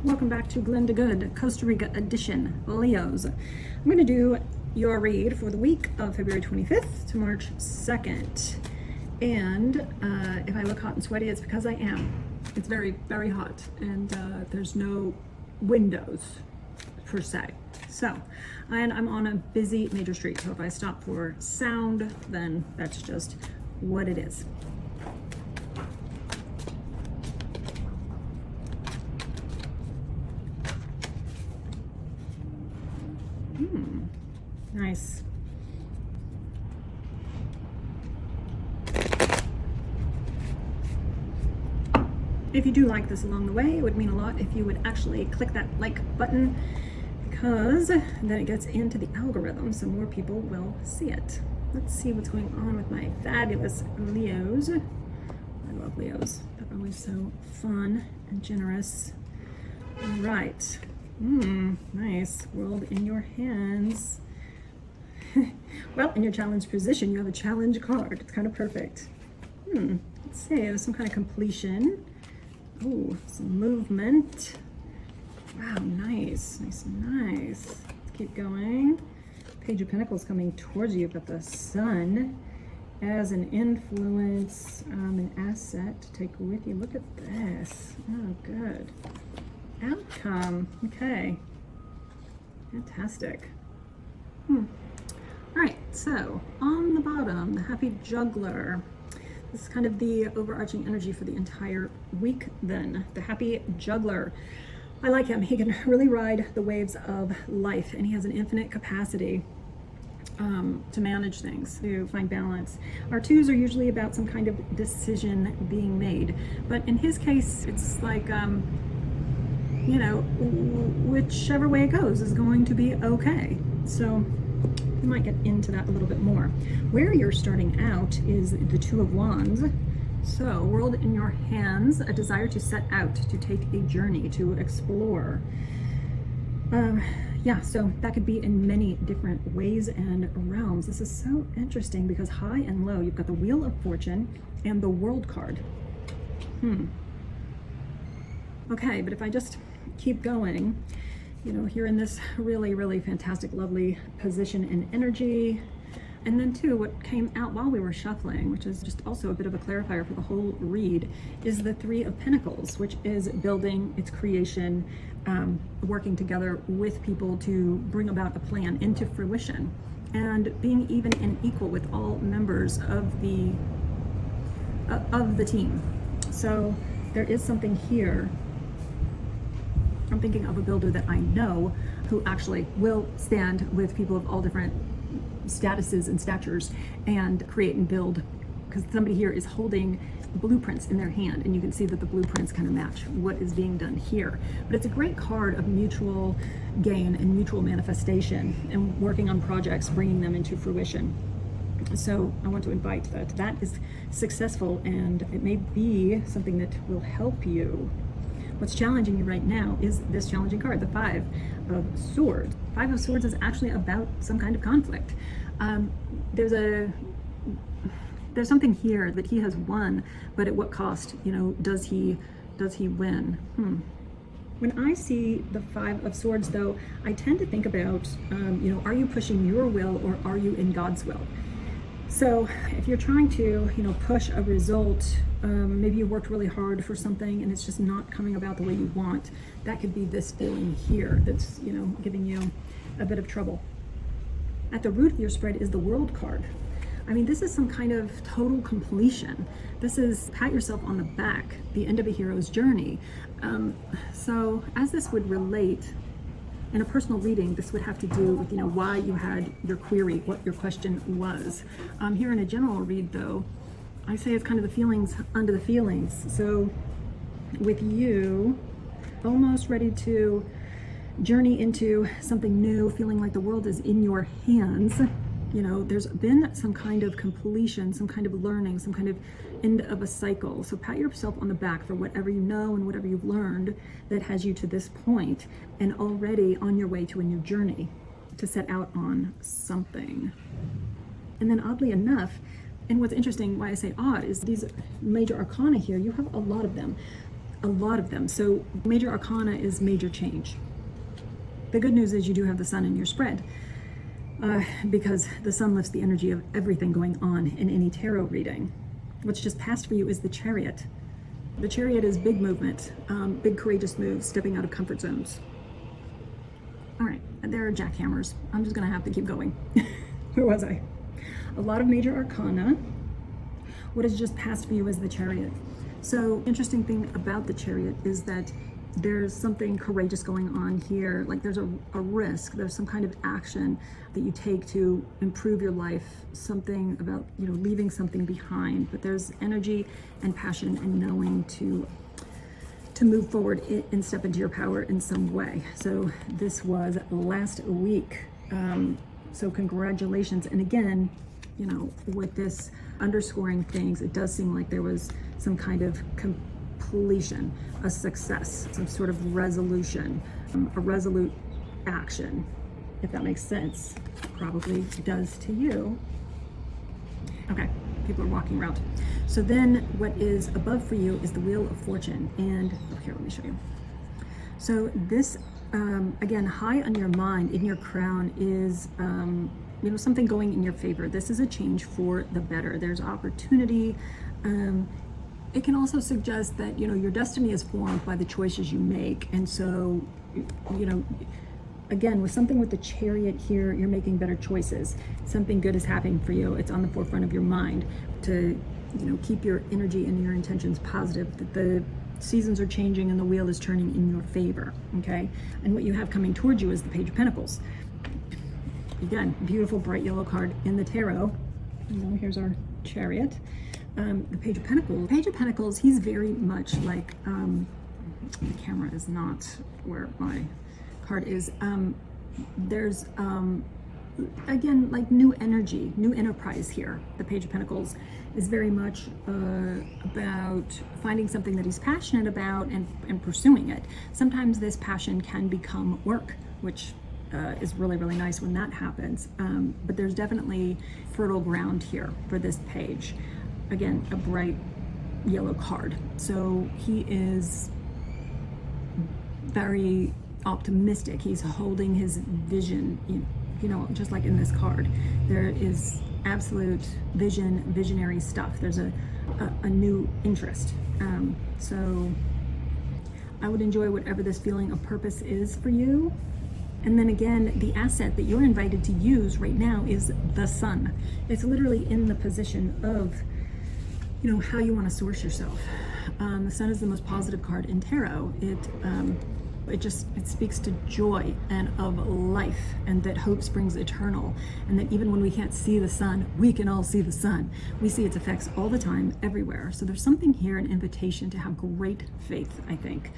Welcome back to Glinda Good, Costa Rica edition, Leos. I'm going to do your read for the week of February 25th to March 2nd. And if I look hot and sweaty, it's because I am. It's very, very hot, and there's no windows per se. So, and I'm on a busy major street, so if I stop for sound, then that's just what it is. Nice. If you do like this along the way, it would mean a lot if you would actually click that like button, because then it gets into the algorithm so more people will see it. Let's see what's going on with my fabulous Leos. I love Leos. They're always so fun and generous. All right. Nice. World in your hands. Well, in your challenge position, you have a challenge card. It's kind of perfect. Let's see. There's some kind of completion. Oh, some movement. Wow, nice. Nice. Let's keep going. Page of Pentacles coming towards you, but the Sun as an influence, an asset to take with you. Look at this. Oh, good. Outcome. Okay. Fantastic. All right, so on the bottom, the Happy Juggler. This is kind of the overarching energy for the entire week then. The Happy Juggler. I like him. He can really ride the waves of life, and he has an infinite capacity to manage things, to find balance. Our twos are usually about some kind of decision being made, but in his case, it's like, you know, whichever way it goes is going to be okay. So we might get into that a little bit more. Where you're starting out is the Two of Wands. So, world in your hands, a desire to set out, to take a journey, to explore. Yeah, so that could be in many different ways and realms. This is so interesting because high and low, you've got the Wheel of Fortune and the World card. Okay, but if I just keep going, you know, you're in this really, really fantastic, lovely position and energy. And then too, what came out while we were shuffling, which is just also a bit of a clarifier for the whole read, is the Three of Pentacles, which is building, its creation, working together with people to bring about a plan into fruition, and being even and equal with all members of the team. So there is something here. I'm thinking of a builder that I know who actually will stand with people of all different statuses and statures and create and build, because somebody here is holding blueprints in their hand, and you can see that the blueprints kind of match what is being done here. But it's a great card of mutual gain and mutual manifestation and working on projects, bringing them into fruition. So I want to invite that is successful, and it may be something that will help you. What's challenging you right now is this challenging card, the Five of Swords. Five of Swords is actually about some kind of conflict. There's something here that he has won, but at what cost? You know, does he win? When I see the Five of Swords, though, I tend to think about, you know, are you pushing your will or are you in God's will? So if you're trying to, you know, push a result, maybe you worked really hard for something and it's just not coming about the way you want, that could be this feeling here that's, you know, giving you a bit of trouble. At the root of your spread is the World card. I mean, this is some kind of total completion. This is pat yourself on the back, the end of a hero's journey. So as this would relate in a personal reading, this would have to do with, you know, why you had your query, what your question was. Here in a general read, though, I say it's kind of the feelings under the feelings. So with you, almost ready to journey into something new, feeling like the world is in your hands. You know, there's been some kind of completion, some kind of learning, some kind of end of a cycle. So pat yourself on the back for whatever you know and whatever you've learned that has you to this point, and already on your way to a new journey to set out on something. And then oddly enough, and what's interesting, why I say odd, is these major arcana here, you have a lot of them. a lot of them. So major arcana is major change. The good news is you do have the sun in your spread, because the sun lifts the energy of everything going on in any tarot reading. What's just passed for you is the Chariot. The Chariot is big movement, big courageous moves, stepping out of comfort zones. All right, there are jackhammers. I'm just gonna have to keep going. Where was I? A lot of major arcana. What has just passed for you is the Chariot. So interesting thing about the Chariot is that there's something courageous going on here. Like there's a risk, there's some kind of action that you take to improve your life, something about, you know, leaving something behind, but there's energy and passion and knowing to move forward and step into your power in some way. So this was last week. So congratulations. And again, you know, with this underscoring things, it does seem like there was some kind of completion, a success, some sort of resolution, a resolute action, if that makes sense. Probably does to you. Okay, people are walking around. So then what is above for you is the Wheel of Fortune. And here, let me show you. So this, again, high on your mind, in your crown, is you know, something going in your favor. This is a change for the better. There's opportunity. It can also suggest that, you know, your destiny is formed by the choices you make. And so, you know, again, with something with the Chariot here, you're making better choices. Something good is happening for you. It's on the forefront of your mind to, you know, keep your energy and your intentions positive, that the seasons are changing and the wheel is turning in your favor, okay? And what you have coming towards you is the Page of Pentacles. Again, beautiful bright yellow card in the tarot. You know, here's our Chariot. The Page of Pentacles. Page of Pentacles, he's very much like, the camera is not where my card is. There's, again, like new energy, new enterprise here. The Page of Pentacles is very much about finding something that he's passionate about and pursuing it. Sometimes this passion can become work, which is really, really nice when that happens. But there's definitely fertile ground here for this page. Again, a bright yellow card. So he is very optimistic. He's holding his vision, you know, just like in this card. There is absolute vision, visionary stuff. There's a new interest. So I would enjoy whatever this feeling of purpose is for you. And then again, the asset that you're invited to use right now is the sun. It's literally in the position of, you know, how you want to source yourself. The sun is the most positive card in tarot. It speaks to joy and of life, and that hope springs eternal, and that even when we can't see the sun, we can all see the sun. We see its effects all the time, everywhere. So there's something here, an invitation to have great faith, I think.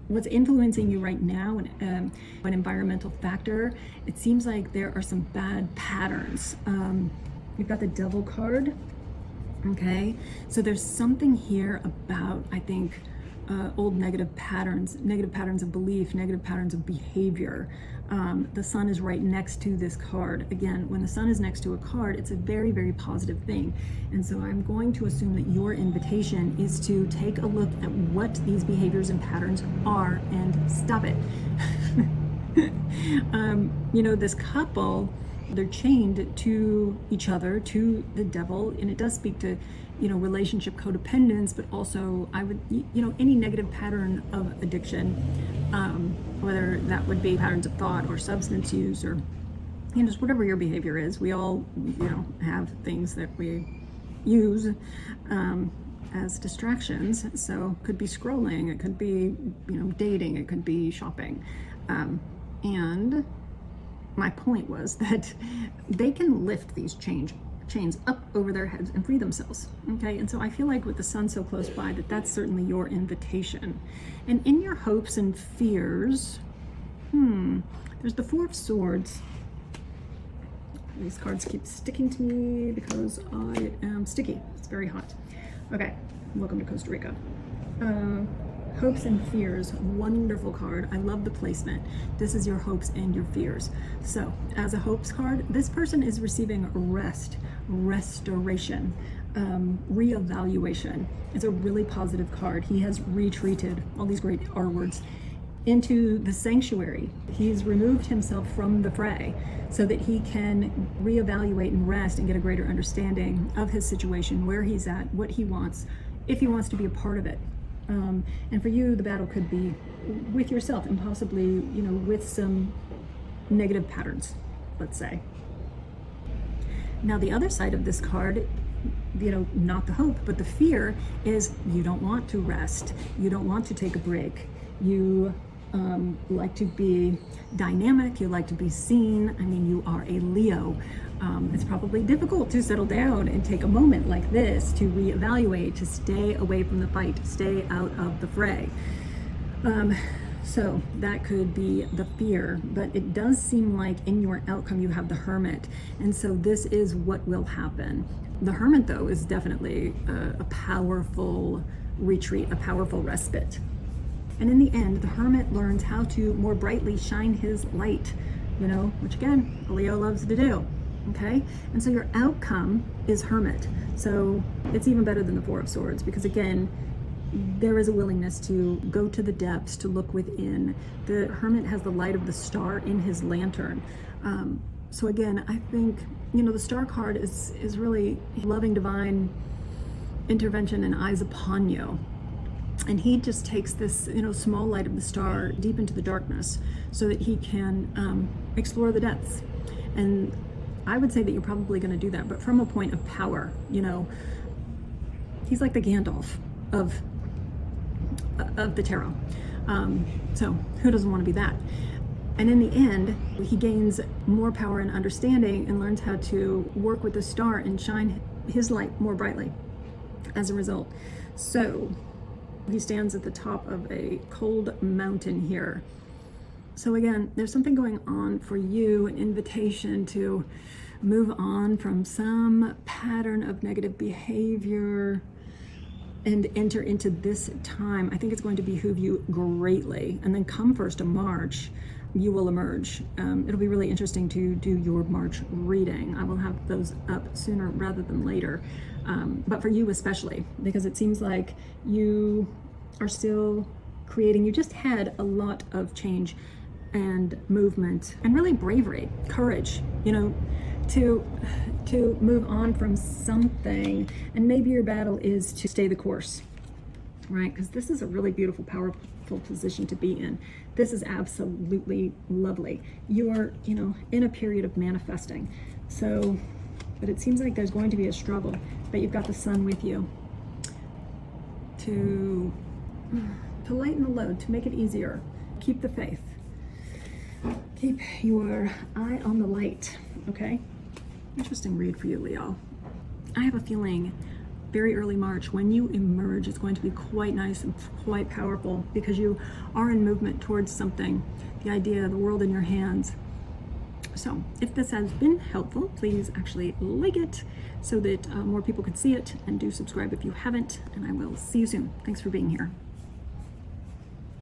What's influencing you right now, an environmental factor, it seems like there are some bad patterns. You've got the Devil card, okay? So there's something here about, I think, old negative patterns of belief, negative patterns of behavior. The sun is right next to this card. Again, when the sun is next to a card, it's a very, very positive thing. And so I'm going to assume that your invitation is to take a look at what these behaviors and patterns are and stop it. You know, this couple, they're chained to each other, to the devil, and it does speak to, you know, relationship codependence, but also I would, you know, any negative pattern of addiction, whether that would be patterns of thought or substance use, or, you know, just whatever your behavior is. We all, you know, have things that we use as distractions. So it could be scrolling, it could be, you know, dating, it could be shopping. And my point was that they can lift these chains up over their heads and free themselves, okay? And so I feel like with the sun so close by, that's certainly your invitation. And in your hopes and fears, there's the Four of Swords. These cards keep sticking to me because I am sticky. It's very hot. Okay, welcome to Costa Rica. Hopes and fears, wonderful card. I love the placement. This is your hopes and your fears. So as a hopes card, this person is receiving rest, restoration. reevaluation. It's a really positive card. He has retreated, all these great R words, into the sanctuary. He's removed himself from the fray so that he can reevaluate and rest and get a greater understanding of his situation, where he's at, what he wants, if he wants to be a part of it. And for you, the battle could be with yourself and possibly, you know, with some negative patterns, let's say. Now, the other side of this card, you know, not the hope, but the fear is you don't want to rest. You don't want to take a break. You like to be dynamic. You like to be seen. I mean, you are a Leo. It's probably difficult to settle down and take a moment like this to reevaluate, to stay away from the fight, to stay out of the fray. So that could be the fear, but it does seem like in your outcome you have the Hermit, and so this is what will happen. The Hermit, though, is definitely a powerful retreat, a powerful respite. And in the end, the Hermit learns how to more brightly shine his light, you know, which again, Leo loves to do. Okay, and so your outcome is Hermit. So it's even better than the Four of Swords, because again, there is a willingness to go to the depths, to look within. The Hermit has the light of the star in his lantern. So again, I think, you know, the Star card is really loving divine intervention and eyes upon you. And he just takes this, you know, small light of the star deep into the darkness so that he can explore the depths. And I would say that you're probably going to do that, but from a point of power. You know, he's like the Gandalf of the tarot. So who doesn't want to be that? And in the end, he gains more power and understanding and learns how to work with the star and shine his light more brightly as a result. So he stands at the top of a cold mountain here. So again, there's something going on for you, an invitation to move on from some pattern of negative behavior and enter into this time. I think it's going to behoove you greatly. And then come 1st of March, you will emerge. It'll be really interesting to do your March reading. I will have those up sooner rather than later. But for you especially, because it seems like you are still creating. You just had a lot of change and movement and really bravery, courage, you know, to move on from something. And maybe your battle is to stay the course, right? Because this is a really beautiful, powerful position to be in. This is absolutely lovely. You're, you know, in a period of manifesting. So, but it seems like there's going to be a struggle, but you've got the Sun with you to lighten the load, to make it easier. Keep the faith. Keep your eye on the light, okay? Interesting read for you, Leo. I have a feeling very early March, when you emerge, it's going to be quite nice and quite powerful because you are in movement towards something, the idea, the world in your hands. So if this has been helpful, please actually like it so that more people can see it, and do subscribe if you haven't, and I will see you soon. Thanks for being here.